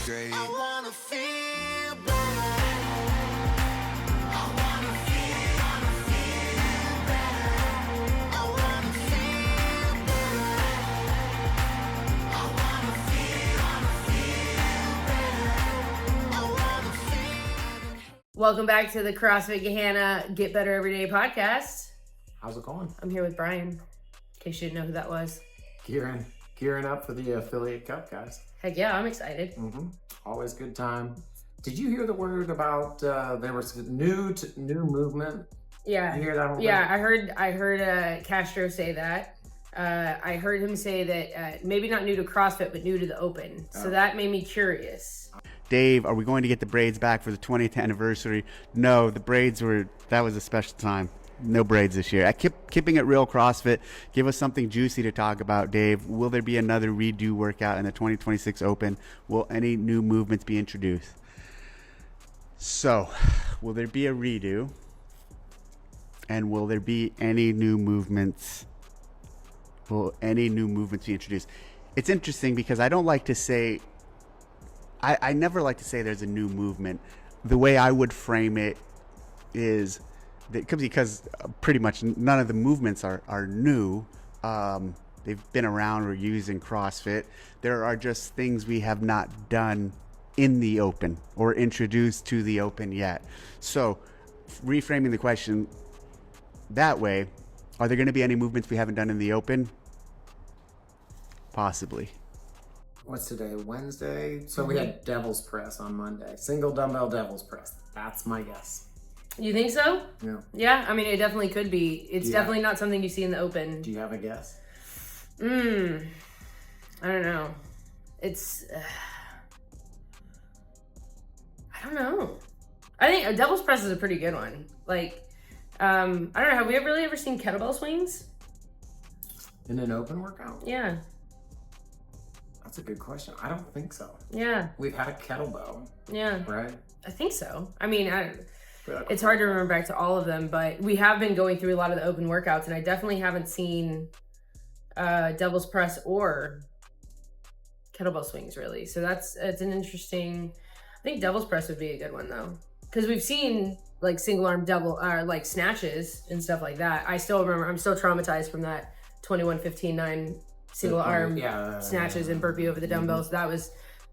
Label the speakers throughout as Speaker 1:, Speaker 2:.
Speaker 1: great.
Speaker 2: I wanna feel better. I wanna feel better. I wanna feel better. I wanna feel better. I wanna feel.
Speaker 3: Welcome back to the CrossFit Gahanna Get Better Everyday podcast.
Speaker 4: How's it going?
Speaker 3: I'm here with Brian, in case you didn't know who that was.
Speaker 4: Gearing up for the Affiliate Cup, guys.
Speaker 3: Heck yeah, I'm excited.
Speaker 4: Always good time. Did you hear the word about there was new movement?
Speaker 3: Yeah.
Speaker 4: Did you hear that whole
Speaker 3: Yeah,
Speaker 4: thing?
Speaker 3: I heard Castro say that. I heard him say that maybe not new to CrossFit, but new to the Open. So that made me curious.
Speaker 5: Dave, are we going to get the braids back for the 20th anniversary? No, the braids that was a special time. No braids this year. I keep keeping it real, CrossFit. Give us something juicy to talk about, Dave. Will there be another redo workout in the 2026 Open? Will any new movements be introduced? So, will there be a redo? And will there be any new movements? Will any new movements be introduced? It's interesting because I don't like to say, I never like to say there's a new movement. The way I would frame it is that because pretty much none of the movements are new. They've been around or used in CrossFit. There are just things we have not done in the Open or introduced to the Open yet. So reframing the question that way, are there going to be any movements we haven't done in the Open? Possibly.
Speaker 4: What's today? Wednesday? So we had Devil's Press on Monday. Single dumbbell Devil's Press. That's my guess.
Speaker 3: You think so?
Speaker 4: Yeah.
Speaker 3: Yeah, I mean, it definitely could be. It's
Speaker 4: Yeah.
Speaker 3: definitely not something you see in the Open.
Speaker 4: Do you have a guess?
Speaker 3: I don't know. It's, I don't know. I think a devil's press is a pretty good one. Like, I don't know. Have we really ever seen kettlebell swings?
Speaker 4: In an Open workout?
Speaker 3: Yeah.
Speaker 4: That's a good question. I don't think so.
Speaker 3: Yeah.
Speaker 4: We've had a kettlebell,
Speaker 3: Yeah.
Speaker 4: right?
Speaker 3: I think so. I mean, it's hard to remember back to all of them, but we have been going through a lot of the Open workouts, and I definitely haven't seen devil's press or kettlebell swings really. So it's an interesting. I think devil's press would be a good one though, because we've seen like single arm like snatches and stuff like that. I still remember. I'm still traumatized from that 21-15-9 single arm snatches and burpee over the dumbbells. That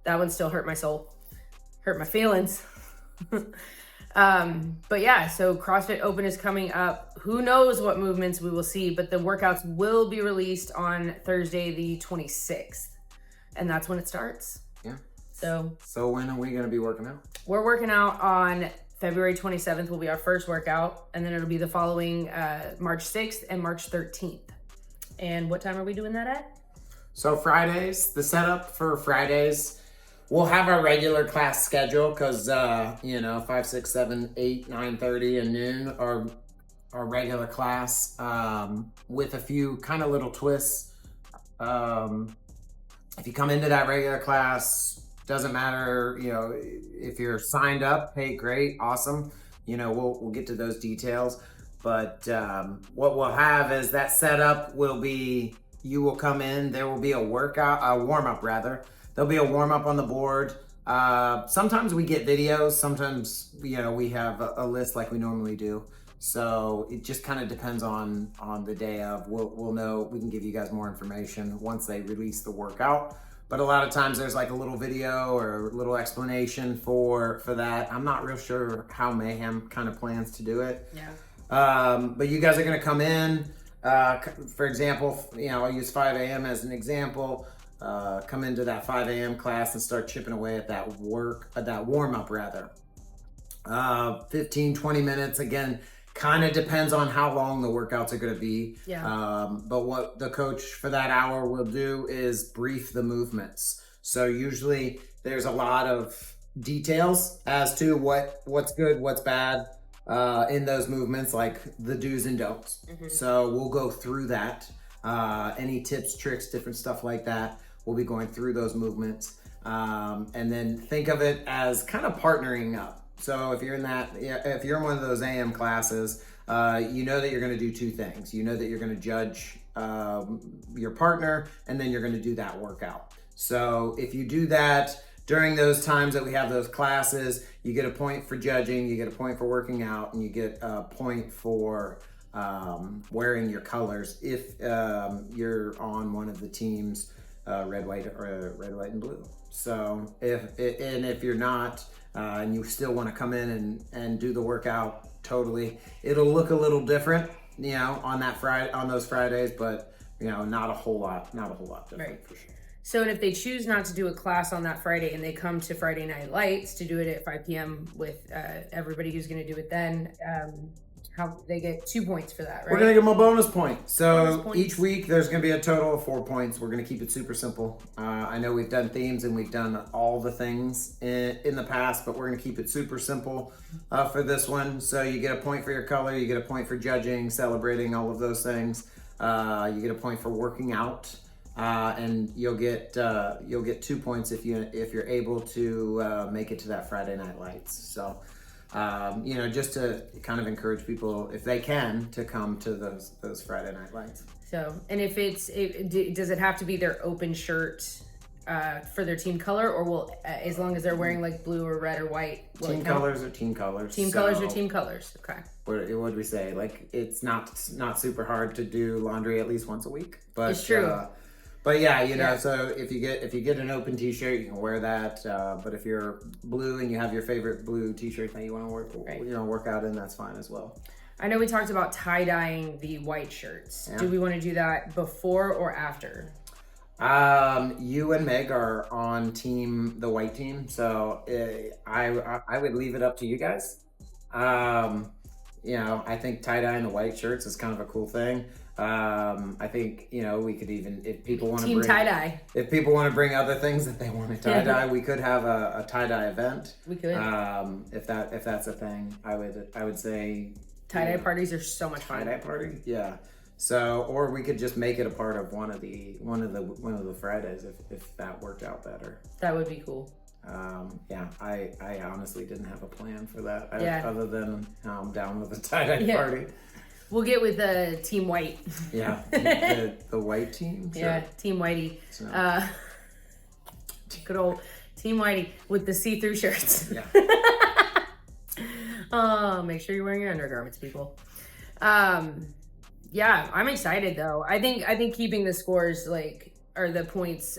Speaker 3: one still hurt my soul, hurt my feelings. But yeah, so CrossFit Open is coming up. Who knows what movements we will see, but the workouts will be released on Thursday, the 26th. And that's when it starts.
Speaker 4: Yeah.
Speaker 3: So
Speaker 4: when are we going to be working out?
Speaker 3: we're working out on February 27th will be our first workout. And then it'll be the following March 6th and March 13th. And what time are we doing that at?
Speaker 4: So Fridays, the setup for Fridays, we'll have our regular class schedule because, 5, 6, 7, 8, 9:30 and noon are our regular class with a few kind of little twists. If you come into that regular class, doesn't matter, if you're signed up, hey, great, awesome. We'll get to those details. But what we'll have is that setup will be, you will come in, there will be a warm-up rather. There'll be a warm-up on the board. Sometimes we get videos. Sometimes, we have a list like we normally do. So it just kind of depends on the day of. We'll know, we can give you guys more information once they release the workout. But a lot of times there's like a little video or a little explanation for that. I'm not real sure how Mayhem kind of plans to do it.
Speaker 3: Yeah.
Speaker 4: But you guys are going to come in, for example, I'll use 5 a.m. as an example. Come into that 5 a.m. class and start chipping away at that warm-up rather. 15, 20 minutes, again, kind of depends on how long the workouts are going to be.
Speaker 3: Yeah.
Speaker 4: But what the coach for that hour will do is brief the movements. So usually there's a lot of details as to what's good, what's bad in those movements, like the do's and don'ts. So we'll go through that. Any tips, tricks, different stuff like that. We'll be going through those movements. And then think of it as kind of partnering up. So if you're in one of those AM classes, you know that you're going to do two things. You know that you're going to judge your partner, and then you're going to do that workout. So if you do that, during those times that we have those classes, you get a point for judging, you get a point for working out, and you get a point for wearing your colors if you're on one of the teams, red, white, and blue. So if you're not, and you still want to come in and do the workout, totally, it'll look a little different, on those Fridays, but not a whole lot different.
Speaker 3: Right.
Speaker 4: For sure.
Speaker 3: So, and if they choose not to do a class on that Friday and they come to Friday Night Lights to do it at 5 p.m. with everybody who's going to do it then, how they get 2 points for that, right?
Speaker 4: We're going to give them a bonus point. So
Speaker 3: Bonus points.
Speaker 4: each week there's going to be a total of 4 points. We're going to keep it super simple. I know we've done themes and we've done all the things in the past, but we're going to keep it super simple for this one. So you get a point for your color, you get a point for judging, celebrating, all of those things. You get a point for working out. And you'll get 2 points if you're able to make it to that Friday Night Lights. So, just to kind of encourage people, if they can, to come to those Friday Night Lights.
Speaker 3: So, and if does it have to be their open shirt for their team color, or will as long as they're wearing like blue or red or white?
Speaker 4: Team colors are team colors.
Speaker 3: Team colors are team colors. Okay.
Speaker 4: What would we say? Like, it's not super hard to do laundry at least once a week. But
Speaker 3: It's true.
Speaker 4: But yeah, so if you get an open t-shirt, you can wear that. But if you're blue and you have your favorite blue t-shirt that you want to work out in, that's fine as well.
Speaker 3: I know we talked about tie-dyeing the white shirts.
Speaker 4: Yeah.
Speaker 3: Do we want to do that before or after?
Speaker 4: You and Meg are on the white team, so I would leave it up to you guys. I think tie-dyeing the white shirts is kind of a cool thing. I think we could even, if people want to
Speaker 3: Team tie-dye.
Speaker 4: If people want to bring other things that they want to tie-dye, we could have a tie-dye event.
Speaker 3: We could.
Speaker 4: If that's a thing, I would say
Speaker 3: Tie-dye parties are so much fun.
Speaker 4: tie-dye party. Yeah. So, or we could just make it a part of one of the Fridays if that worked out better.
Speaker 3: That would be cool.
Speaker 4: I honestly didn't have a plan for that.
Speaker 3: Yeah.
Speaker 4: Other than I'm down with a tie-dye party.
Speaker 3: We'll get with Team White.
Speaker 4: Yeah, the white team. Sure.
Speaker 3: Yeah, Team Whitey.
Speaker 4: So,
Speaker 3: Good old Team Whitey with the see-through shirts.
Speaker 4: yeah.
Speaker 3: Make sure you're wearing your undergarments, people. Yeah, I'm excited though. I think keeping the scores or the points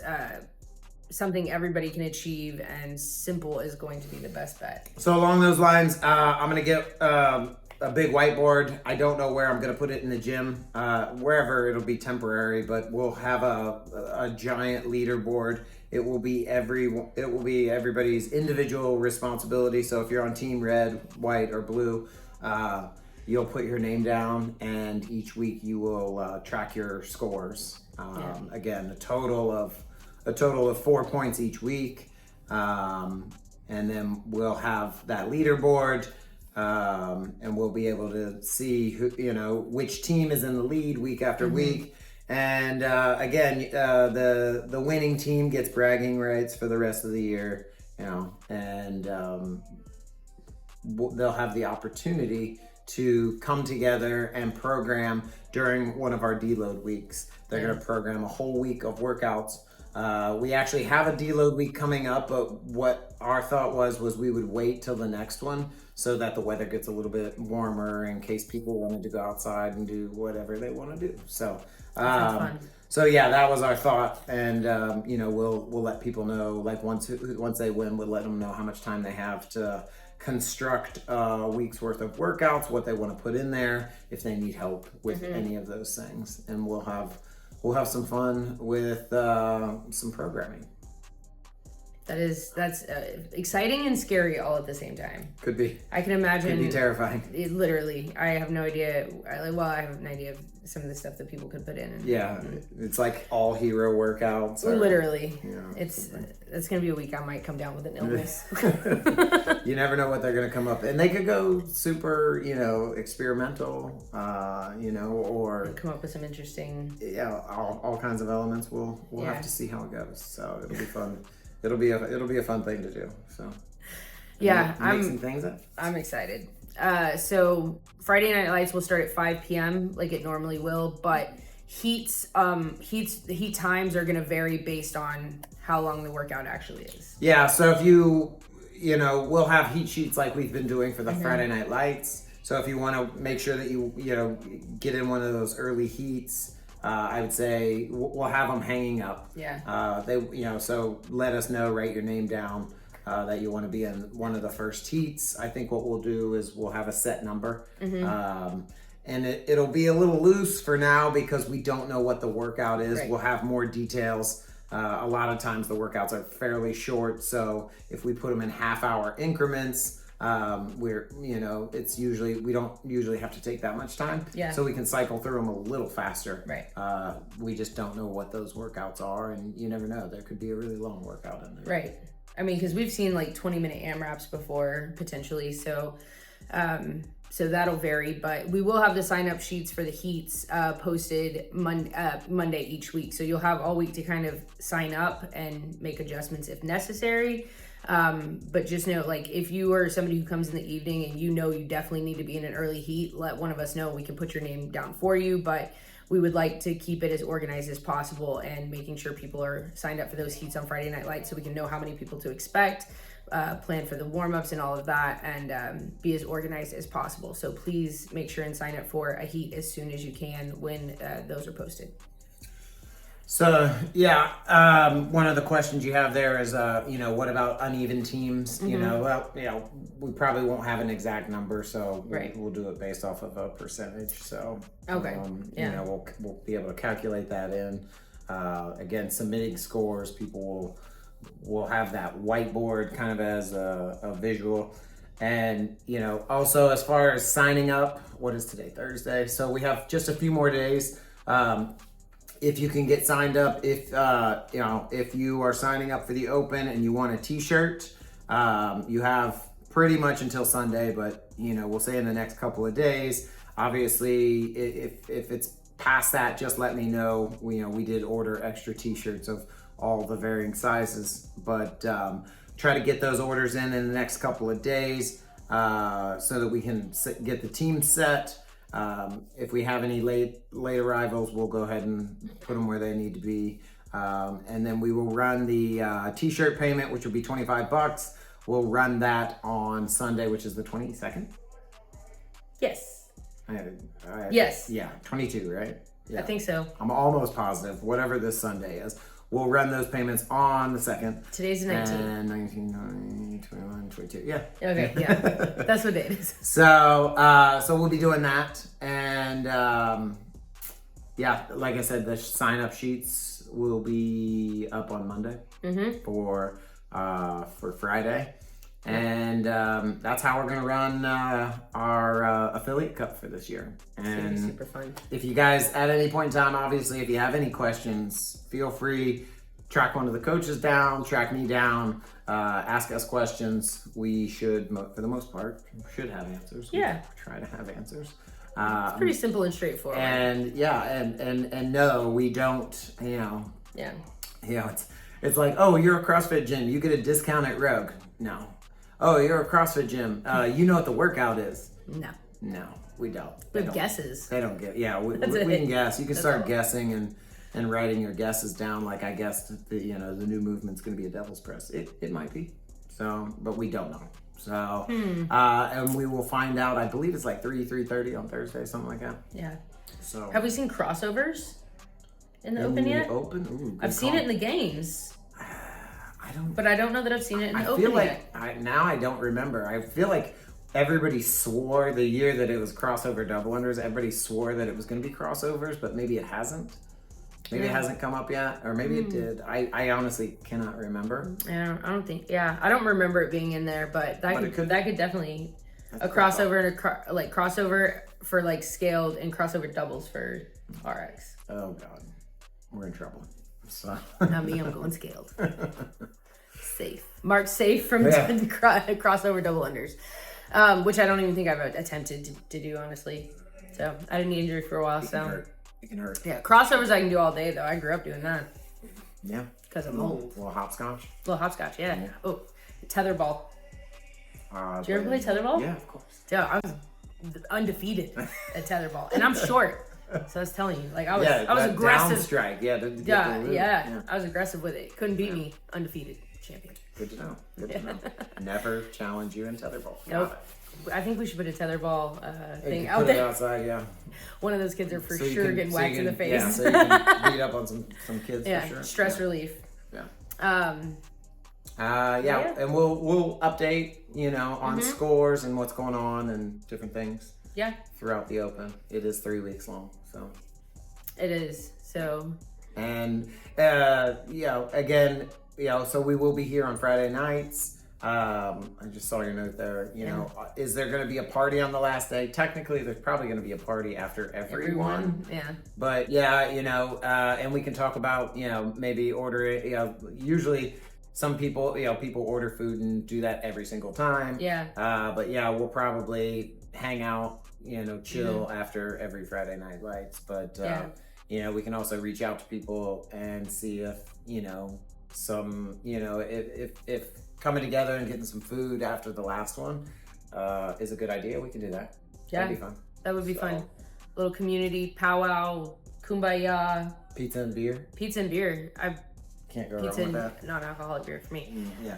Speaker 3: something everybody can achieve and simple is going to be the best bet.
Speaker 4: So along those lines, I'm gonna get a big whiteboard. I don't know where I'm gonna put it in the gym. Wherever, it'll be temporary, but we'll have a giant leaderboard. It will be everybody's individual responsibility. So if you're on team red, white, or blue, you'll put your name down, and each week you will track your scores. Again, a total of 4 points each week, and then we'll have that leaderboard, and we'll be able to see which team is in the lead week after week. And again, the winning team gets bragging rights for the rest of the year, and they'll have the opportunity to come together and program during one of our deload weeks. They're going to program a whole week of workouts. We actually have a deload week coming up, but what our thought was we would wait till the next one so that the weather gets a little bit warmer in case people wanted to go outside and do whatever they want to do. So, so yeah, that was our thought, and we'll let people know, like once they win, we'll let them know how much time they have to construct a week's worth of workouts, what they want to put in there, if they need help with any of those things, and we'll have some fun with some programming.
Speaker 3: That's exciting and scary all at the same time.
Speaker 4: Could be.
Speaker 3: I can imagine.
Speaker 4: Could be terrifying.
Speaker 3: Literally, I have no idea. I have an idea of some of the stuff that people could put in.
Speaker 4: It's like all hero workouts.
Speaker 3: Literally, it's gonna be a week I might come down with an illness.
Speaker 4: You never know what they're gonna come up, and they could go super, experimental, or
Speaker 3: come up with some interesting.
Speaker 4: Yeah, all kinds of elements. We'll have to see how it goes. So it'll be fun. It'll be a fun thing to do. So
Speaker 3: I'm
Speaker 4: mixing things up.
Speaker 3: I'm excited. So Friday Night Lights will start at 5 p.m. like it normally will, but heat times are going to vary based on how long the workout actually is.
Speaker 4: Yeah, so if we'll have heat sheets like we've been doing for the Friday Night Lights. So if you want to make sure that you get in one of those early heats, I would say we'll have them hanging up.
Speaker 3: Yeah.
Speaker 4: So let us know, write your name down that you want to be in one of the first heats. I think what we'll do is we'll have a set number. And it'll be a little loose for now because we don't know what the workout is.
Speaker 3: Right.
Speaker 4: We'll have more details. A lot of times the workouts are fairly short. So if we put them in half-hour increments, it's usually, we don't usually have to take that much time.
Speaker 3: Yeah.
Speaker 4: So we can cycle through them a little faster.
Speaker 3: Right.
Speaker 4: We just don't know what those workouts are, and you never know. There could be a really long workout in there.
Speaker 3: Right. I mean, because we've seen like 20-minute AMRAPs before, potentially. So that'll vary, but we will have the sign-up sheets for the heats posted Monday each week. So you'll have all week to kind of sign up and make adjustments if necessary. But just know, like, if you are somebody who comes in the evening and you definitely need to be in an early heat, let one of us know. We can put your name down for you, but we would like to keep it as organized as possible and making sure people are signed up for those heats on Friday Night Lights so we can know how many people to expect, plan for the warm-ups and all of that, and be as organized as possible. So please make sure and sign up for a heat as soon as you can when those are posted.
Speaker 4: So one of the questions you have there is, what about uneven teams? We probably won't have an exact number, so
Speaker 3: Right.
Speaker 4: we'll do it based off of a percentage. So
Speaker 3: Okay.
Speaker 4: We'll be able to calculate that in. Again, submitting scores, people will have that whiteboard kind of as a visual. And also as far as signing up, what is today? Thursday. So we have just a few more days. If you can get signed up, if you are signing up for the Open and you want a t-shirt, you have pretty much until Sunday, but we'll say in the next couple of days. Obviously, if it's past that, just let me know. We did order extra t-shirts of all the varying sizes, but try to get those orders in the next couple of days so that we can get the team set. If we have any late arrivals, we'll go ahead and put them where they need to be. And then we will run the t-shirt payment, which will be $25. We'll run that on Sunday, which is the 22nd.
Speaker 3: Yes.
Speaker 4: Yes. Yeah, 22, right? Yeah.
Speaker 3: I think so.
Speaker 4: I'm almost positive, whatever this Sunday is. We'll run those payments on the 2nd.
Speaker 3: Today's the 19th.
Speaker 4: And 19, 20, 21, 22. Yeah.
Speaker 3: Okay, yeah. That's what it is.
Speaker 4: So we'll be doing that. And like I said, the sign-up sheets will be up on Monday for Friday. And that's how we're going to run our affiliate cup for this year. And
Speaker 3: super fun.
Speaker 4: If you guys, at any point in time, obviously, if you have any questions, feel free, track one of the coaches down, track me down, ask us questions. We should, for the most part, should have answers.
Speaker 3: Yeah.
Speaker 4: We try to have answers.
Speaker 3: It's pretty simple and straightforward.
Speaker 4: And no, we don't,
Speaker 3: Yeah.
Speaker 4: It's like, oh, you're a CrossFit gym, you get a discount at Rogue. No. Oh, you're a CrossFit gym. You know what the workout is. No, we don't.
Speaker 3: We have guesses.
Speaker 4: They don't get. Yeah, we can guess. You can start guessing and writing your guesses down. Like I guessed the new movement's going to be a devil's press. It might be. So, but we don't know. So, and we will find out. I believe it's like 3:30 on Thursday, something like that.
Speaker 3: Yeah.
Speaker 4: So,
Speaker 3: have we seen crossovers in the Open yet?
Speaker 4: Open? Ooh,
Speaker 3: I've seen it in the games. But I don't know that I've seen it in the Open yet.
Speaker 4: I don't remember. I feel like everybody swore the year that it was crossover double unders. Everybody swore that it was going to be crossovers, but maybe it hasn't. Maybe it hasn't come up yet, or maybe it did. I honestly cannot remember.
Speaker 3: Yeah, I don't think. Yeah, I don't remember it being in there, but that could definitely a crossover and crossover for like scaled and crossover doubles for RX.
Speaker 4: Oh God, we're in trouble. So.
Speaker 3: Not me. I'm going scaled. Safe. Marked safe from crossover double unders, which I don't even think I've attempted to do, honestly. So I had an injury for a while.
Speaker 4: It can hurt.
Speaker 3: Yeah, crossovers I can do all day though. I grew up doing that.
Speaker 4: Yeah.
Speaker 3: Because I'm old.
Speaker 4: Little hopscotch.
Speaker 3: Little hopscotch, yeah. Oh, tetherball. Did you ever play tetherball?
Speaker 4: Yeah, of course.
Speaker 3: Yeah, I was undefeated at tetherball, and I'm short. So I was telling you, like I was
Speaker 4: that
Speaker 3: aggressive.
Speaker 4: down strike. Yeah, to get
Speaker 3: Yeah,
Speaker 4: the loop.
Speaker 3: yeah, I was aggressive with it. Couldn't beat me, undefeated champion.
Speaker 4: Good to know. Good to know. Never challenge you in tetherball.
Speaker 3: Nope. I think we should put a tetherball thing
Speaker 4: You
Speaker 3: out
Speaker 4: put it
Speaker 3: there.
Speaker 4: outside, yeah.
Speaker 3: One of those kids are for
Speaker 4: So you
Speaker 3: sure
Speaker 4: can-
Speaker 3: getting
Speaker 4: so you
Speaker 3: whacked in the
Speaker 4: can-
Speaker 3: face.
Speaker 4: Yeah, so you can beat up on some kids
Speaker 3: Yeah,
Speaker 4: for sure.
Speaker 3: stress
Speaker 4: Yeah.
Speaker 3: relief.
Speaker 4: Yeah.
Speaker 3: Yeah.
Speaker 4: Yeah, and we'll update, on scores and what's going on and different things
Speaker 3: Yeah,
Speaker 4: throughout the Open. It is 3 weeks long, so.
Speaker 3: it is. So
Speaker 4: And again, so we will be here on Friday nights. I just saw your note there. Is there going to be a party on the last day? Technically, there's probably going to be a party after everyone.
Speaker 3: yeah.
Speaker 4: But yeah, and we can talk about, maybe order it. Usually some people, people order food and do that every single time.
Speaker 3: Yeah.
Speaker 4: But yeah, we'll probably hang out, chill after every Friday night lights. But, we can also reach out to people and see if, if coming together and getting some food after the last one is a good idea. We can do that.
Speaker 3: Yeah.
Speaker 4: That'd be fun.
Speaker 3: That would be fun. Little community powwow, kumbaya,
Speaker 4: Pizza and beer.
Speaker 3: pizza and beer.
Speaker 4: Can't go
Speaker 3: Pizza
Speaker 4: wrong with
Speaker 3: and
Speaker 4: that.
Speaker 3: non-alcoholic beer for me.
Speaker 4: Yeah.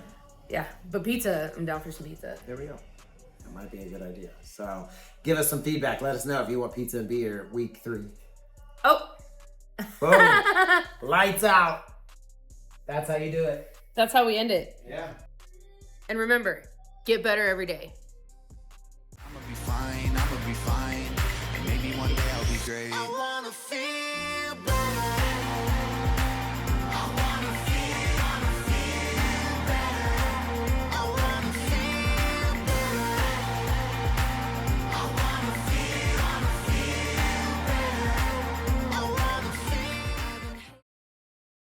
Speaker 3: Yeah, but pizza, I'm down for some pizza.
Speaker 4: There we go. That might be a good idea. So give us some feedback. Let us know if you want pizza and beer week 3.
Speaker 3: Oh,
Speaker 4: Boom. Lights out. That's how you do it.
Speaker 3: that's how we end it.
Speaker 4: Yeah.
Speaker 3: And remember, get better every day.
Speaker 2: I'ma be fine, and maybe one day I'll be great.